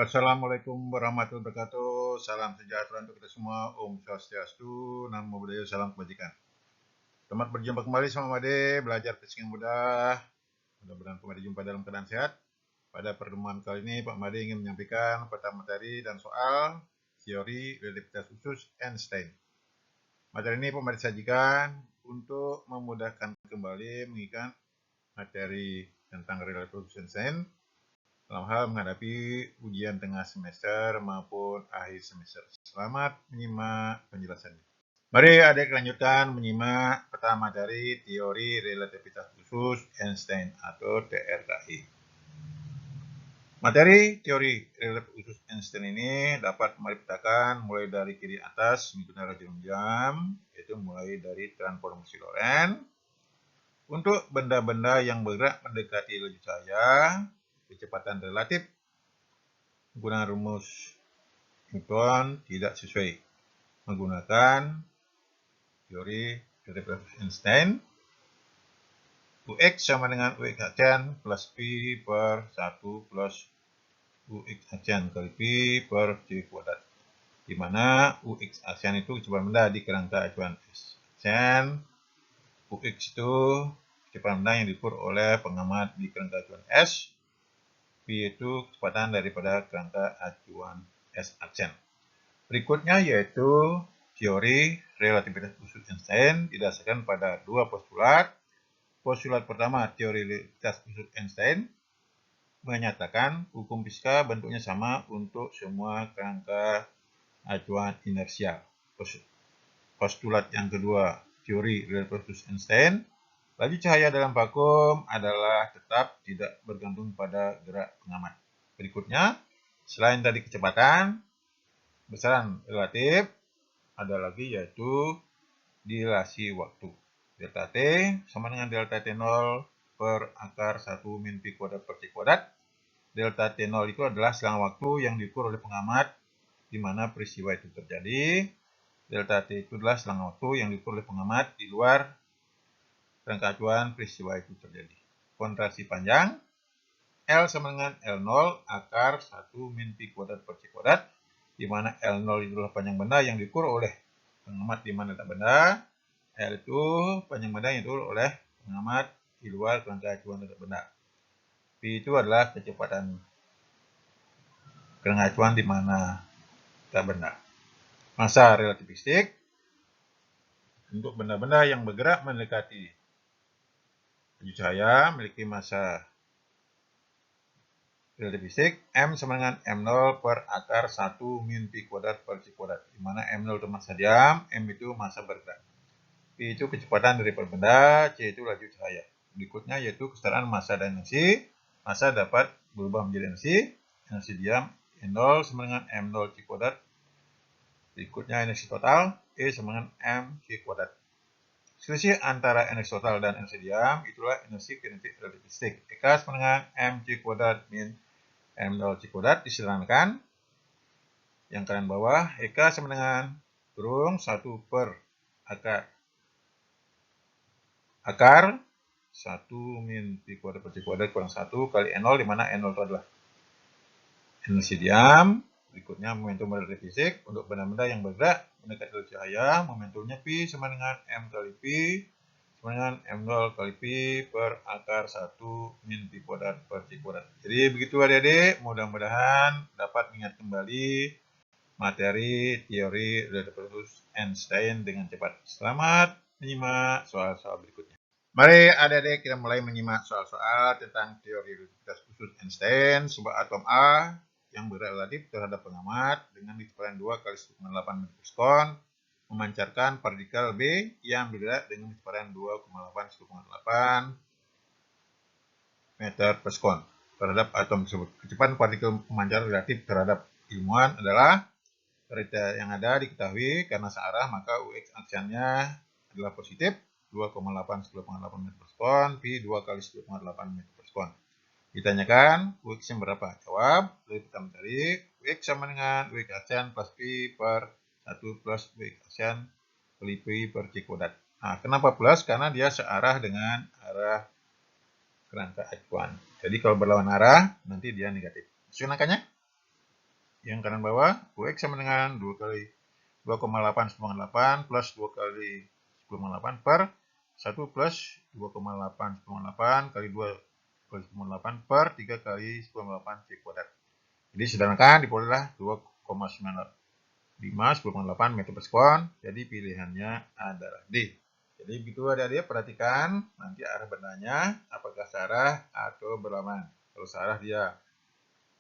Assalamualaikum warahmatullahi wabarakatuh. Salam sejahtera untuk kita semua. Om Swastiastu, Namo Buddhaya, salam kebajikan. Selamat berjumpa kembali sama Made, belajar fisik yang mudah. Mudah-mudahan Pak Made jumpa dalam keadaan sehat. Pada pertemuan kali ini Pak Made ingin menyampaikan peta materi dan soal teori relativitas khusus Einstein. Materi ini Pak Made sajikan untuk memudahkan kembali mengingat materi tentang relativitas khusus Einstein dalam hal menghadapi ujian tengah semester maupun akhir semester. Selamat menyimak penjelasannya. Mari adik lanjutkan menyimak peta materi teori relativitas khusus Einstein atau TRKI. Materi teori relativitas khusus Einstein ini dapat dipetakan mulai dari kiri atas menggunakan jam, yaitu mulai dari transformasi Lorentz. Untuk benda-benda yang bergerak mendekati laju cahaya, kecepatan relatif menggunakan rumus Newton tidak sesuai menggunakan teori relativitas Einstein. Ux sama dengan Ux aksen plus P per 1 plus Ux aksen kali P per C kuadrat. Di mana Ux aksen itu kecepatan benda di kerangka acuan S aksen. Ux itu kecepatan benda yang diukur oleh pengamat di kerangka acuan S. P itu kecepatan daripada kerangka acuan S aksen. Berikutnya yaitu teori relativitas khusus Einstein didasarkan pada dua postulat. Postulat pertama, teori relativitas khusus Einstein menyatakan hukum fisika bentuknya sama untuk semua kerangka acuan inersial. Postulat yang kedua, teori relativitas khusus Einstein, laju cahaya dalam vakum adalah tetap tidak bergantung pada gerak pengamat. Berikutnya, selain tadi kecepatan, besaran relatif, ada lagi yaitu dilasi waktu. Delta T sama dengan delta T0 per akar 1 min Pi kuadrat per C kuadrat. Delta T0 itu adalah selang waktu yang diukur oleh pengamat di mana peristiwa itu terjadi. Delta T itu adalah selang waktu yang diukur oleh pengamat di luar kerangka acuan peristiwa itu terjadi. Kontraksi panjang L sama dengan L0 akar 1 min Pi kuadrat per C kuadrat, di mana L0 itu adalah panjang benda yang diukur oleh pengamat di mana letak benda. L itu panjang benda yang diukur oleh pengamat di luar kerangka acuan letak benda. P itu adalah kecepatan kerangka acuan di mana letak benda. Masa relativistik untuk benda-benda yang bergerak mendekati laju cahaya memiliki masa relativistik M sama dengan M0 per akar 1 min Pi kuadrat per C kuadrat, di mana M0 itu massa diam, M itu massa bergerak. P itu kecepatan dari benda, C itu laju cahaya. Berikutnya yaitu kesetaraan massa dan energi. Massa dapat berubah menjadi energi. Energi diam E0 sama dengan M0 C kuadrat. Berikutnya energi total E sama dengan M C kuadrat. Selisih antara energi total dan energi diam itulah energi kinetik relativistik. EK sama dengan M C kuadrat min M0 C kuadrat disederhanakan. Yang kanan bawah EK sama dengan kurung 1 per akar 1 min Pi kuadrat per C kuadrat kurang 1 kali E0, di mana E0 itu adalah energi diam. Berikutnya momentum relativistik untuk benda-benda yang bergerak mendekati laju cahaya, momentumnya Pi sama dengan M kali Pi sama dengan M0 kali Pi per akar 1 min Pi kuadrat per C kuadrat. Jadi begitu adik-adik, mudah-mudahan dapat mengingat kembali materi teori relativitas Einstein dengan cepat. Selamat menyimak soal-soal berikutnya. Mari adik-adik kita mulai menyimak soal-soal tentang teori relativitas khusus Einstein. Sebuah atom A yang bergerak relatif terhadap pengamat dengan kecepatan 2 kali 10,8 meter per sekon memancarkan partikel B yang bergerak dengan kecepatan 2,8 10,8 meter per sekon terhadap atom tersebut. Kecepatan partikel pemancar relatif terhadap ilmuwan adalah kriteria yang ada diketahui karena searah, maka Ux aksennya adalah positif 2,8 10,8 meter per sekon, Pi 2 kali 10,8 meter per sekon. Ditanyakan Ux yang berapa? Jawab dari pertama tadi Ux sama dengan Ux aksen plus Pi per 1 plus Ux aksen kali Pi per C kuadrat. Nah, kenapa plus? Karena dia searah dengan arah kerangka acuan. Jadi kalau berlawan arah nanti dia negatif. Susun angkanya. Yang kanan bawah, UX sama dengan 2 kali 2,8 plus 2 kali 10,8 per 1 plus 2,8 kali 2 kali 10,8 per 3 kali 10,8 C kuadrat. Jadi sederhanakan diperolehlah 2,95 10,8 meter per sekon. Jadi pilihannya adalah D. Jadi begitu adik-adik, perhatikan nanti arah bendanya apakah searah atau berlawanan. Kalau searah dia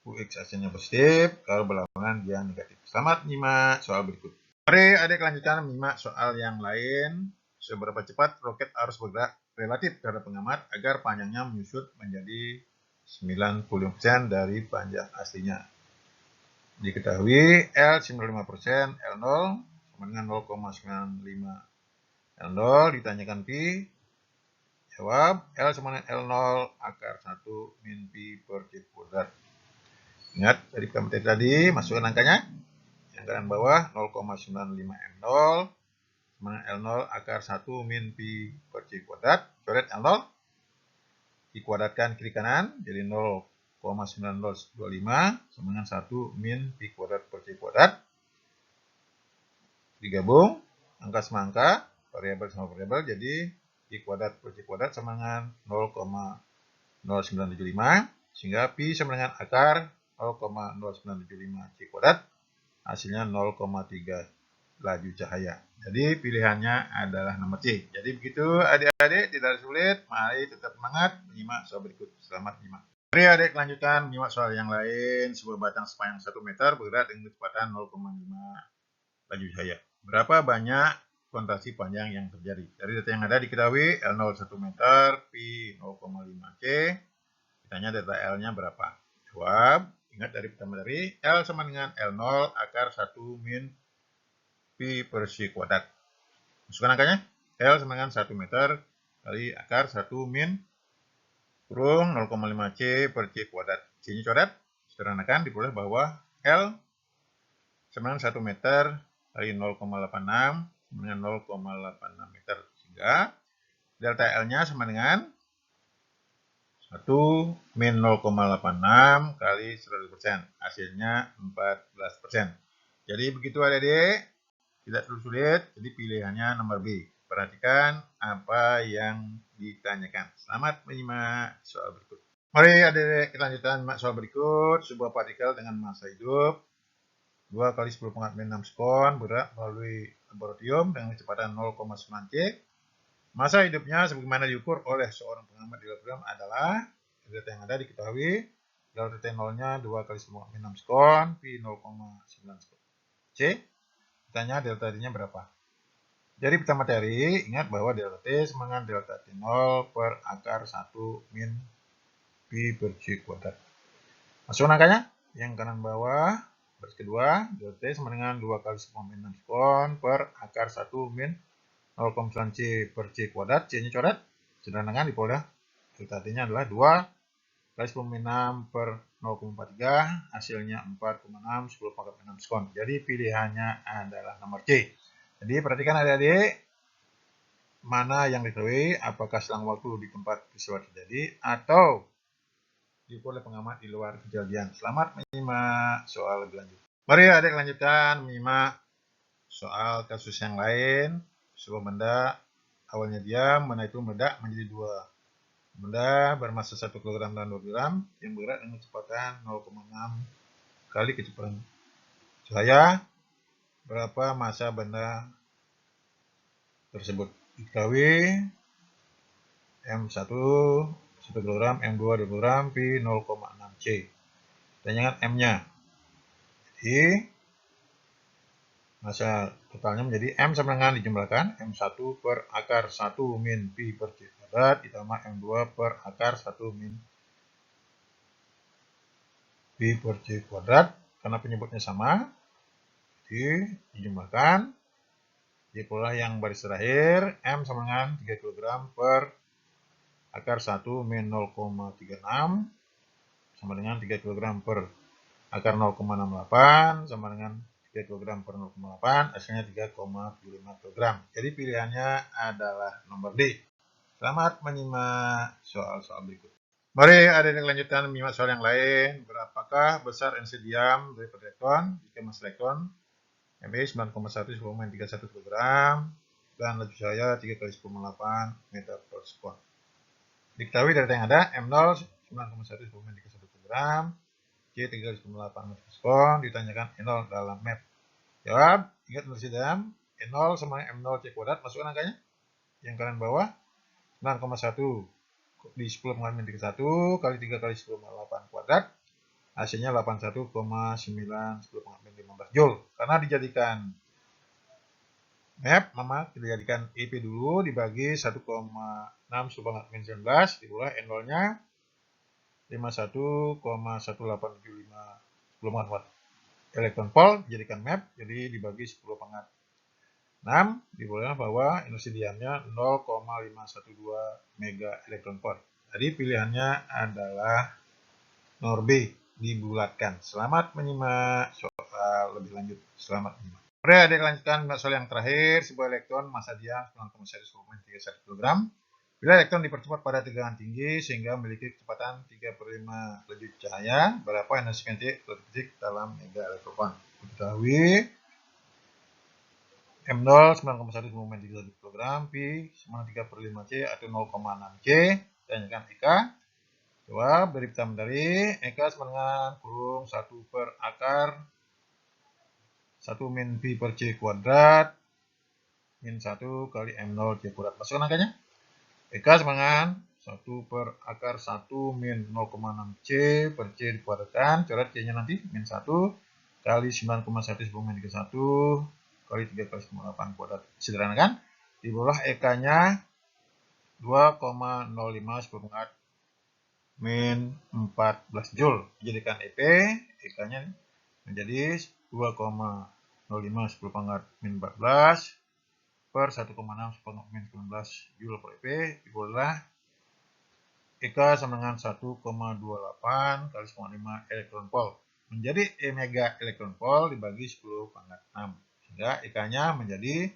UX hasilnya positif, kalau berlawanan dia negatif. Selamat menyimak soal berikut. Mari adik lanjutkan menyimak soal yang lain. Seberapa cepat roket harus bergerak relatif terhadap pengamat agar panjangnya menyusut menjadi 90% dari panjang aslinya. Diketahui L 95%, L0 sama dengan 0,95. L0 ditanyakan pi. Jawab L sama dengan L0 akar 1 min pi per C kuadrat. Ingat dari materi tadi, masukkan angkanya. Yang kanan bawah 0,95 M0 sama dengan L0 akar 1 min pi per C kuadrat. Coret L0. Dikuadratkan kiri kanan jadi 0,9025 sama dengan 1 min pi kuadrat per C kuadrat. Digabung angka sama angka, variabel sama variabel, jadi pi kuadrat per C kuadrat sama dengan 0,0975 sehingga pi sama dengan akar 0,0975 C kuadrat, hasilnya 0,3 laju cahaya. Jadi pilihannya adalah nomor C. Jadi begitu adik-adik, tidak sulit, mari tetap semangat menyimak soal berikut. Selamat menyimak. Mari adik lanjutkan menyimak soal yang lain. Sebuah batang sepanjang 1 meter bergerak dengan kecepatan 0,5 laju cahaya. Berapa banyak kontraksi panjang yang terjadi? Dari data yang ada diketahui L0 1 meter, pi 0,5 C. Ditanya data L-nya berapa? Jawab, ingat dari pertama dari L sama dengan L0 akar 1 min pi per C kuadrat. Masukkan angkanya. L sama dengan 1 meter kali akar 1 min kurung 0,5 C per C kuadrat. C-nya coret. Sederhanakan diperoleh bahwa L sama dengan 1 meter kali 0,86 sama dengan 0,86 meter. Sehingga delta L-nya sama dengan 1 min 0,86 kali 100%. Hasilnya 14%. Jadi begitu adik-adik. Tidak terlalu sulit, jadi pilihannya nomor B. Perhatikan apa yang ditanyakan. Selamat menyimak soal berikut. Mari adik-adik kita lanjutkan soal berikut. Sebuah partikel dengan massa hidup 2 kali 10 pangkat min 6 sekon bergerak melalui laboratorium dengan kecepatan 0,9 C. Massa hidupnya sebagaimana diukur oleh seorang pengamat di laboratorium adalah, data yang ada diketahui, delta T0-nya 2 kali 10 pangkat min 6 sekon, pi 0,9 C. Ditanya delta T-nya berapa? Jadi pertama materi, ingat bahwa delta T sama dengan delta T0 per akar 1 min pi per C kuadrat. Masukkan angkanya. Yang kanan bawah, baris kedua, delta T sama dengan 2 kali 10 min 6 sekon per akar 1 min 0,9 C per C kuadrat. C-nya coret. Sederhanakan diperoleh delta T-nya adalah 2 kali 10 min 6 per 0,43, hasilnya 4,6 10 pangkat min 6 sekon. Jadi pilihannya adalah nomor C. Jadi perhatikan adik-adik, mana yang diketahui, apakah selang waktu di tempat peristiwa terjadi atau diukur oleh pengamat di luar kejadian. Selamat menyimak soal lebih lanjut. Mari adik lanjutkan menyimak soal kasus yang lain. Sebuah benda awalnya diam, benda itu meledak menjadi 2 benda bermassa 1 kg dan 2 gram yang bergerak dengan kecepatan 0,6 kali kecepatan cahaya. Berapa massa benda tersebut? Diketahui M1 1 kg, M2 2 kg, pi 0,6 C. Tanyakan M-nya. Jadi massa totalnya menjadi M sama dengan dijumlahkan M1 per akar 1 min pi per C kuadrat ditambah M2 per akar 1 min pi per C kuadrat. Karena penyebutnya sama, jadi dijumlahkan. Jadi pola yang baris terakhir, M sama dengan 3 kg per akar 1 min 0,36 sama dengan 3 kg per akar 0,68 sama dengan 3 kg per 0,8, hasilnya 3,75 kg. Jadi pilihannya adalah nomor D. Selamat menyimak soal-soal berikut. Mari ada yang lanjutkan menyimak soal yang lain. Berapakah besar energi diam daripada elektron jika massa elektron ME 9,1 10-31 kg dan laju cahaya 3 kali 10-8 meter per sekon. Diketahui dari yang ada M0 9,1 10-31 kg, C 3 kali 10-8 meter per sekon, ditanyakan E0 dalam map. Jawab, ingat energi diam, E0 sama M0 C kuadrat, masukkan angkanya yang kanan bawah, 9,1 di 10-31 kali 3 kali 10-8 kuadrat, hasilnya 81,9 10-15 Joule. Karena dijadikan map, mama dijadikan IP dulu, dibagi 1,6 10-19, diolah N0 nya 51,1875 10 watt elektron volt, dijadikan map, jadi dibagi 10/6, dibolehkan bahwa energi diamnya 0,512 mega elektron volt. Jadi pilihannya adalah nomor B, dibulatkan. Selamat menyimak soal lebih lanjut. Selamat menyimak. Oke, adik lanjutkan soal yang terakhir. Sebuah elektron massa diam 9,1 kg. Bila elektron dipercepat pada tegangan tinggi sehingga memiliki kecepatan 3/5 laju cahaya, berapa energi kinetik fisik dalam mega elektron volt? Diketahui M0 9,1 10-31 kg, Pi sama 3/5 C atau 0,6 C. Tanyakan EK. Jawab dari pertama dari EK sama dengan kurung 1 per akar 1 min Pi per C kuadrat min 1 kali M0 C kuadrat. Masukkan angkanya. EK sama dengan 1 per akar 1 min 0,6 C per C dikuadratkan. Coret C-nya nanti min 1 kali 9,1 10-31 kali 3 kali 9,8 kuadrat. Sederhanakan. Dibolah EK-nya 2,05 10 min 14 Joule. Dijadikan EP, EK-nya menjadi 2,05 10 min 14 per 1,6 10 min 19 Joule per EP. Dibolah EK sama dengan 1,28 kali 1,5 elektron volt. Menjadi E mega elektron volt dibagi 10/6. Sehingga EK-nya menjadi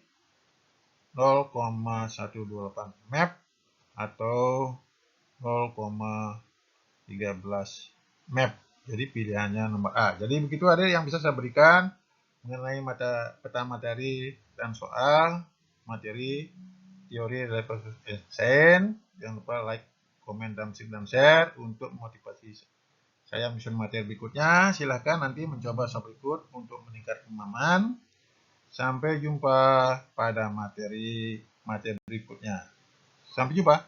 0,128 map atau 0,13 map. Jadi pilihannya nomor A. Jadi begitu ada yang bisa saya berikan mengenai peta materi dan soal materi teori relativitas sains. Jangan lupa like, komen, dan share untuk motivasi saya menyusun materi berikutnya. Silahkan nanti mencoba soal berikut untuk meningkatkan pemahaman. Sampai jumpa pada materi berikutnya. Sampai jumpa.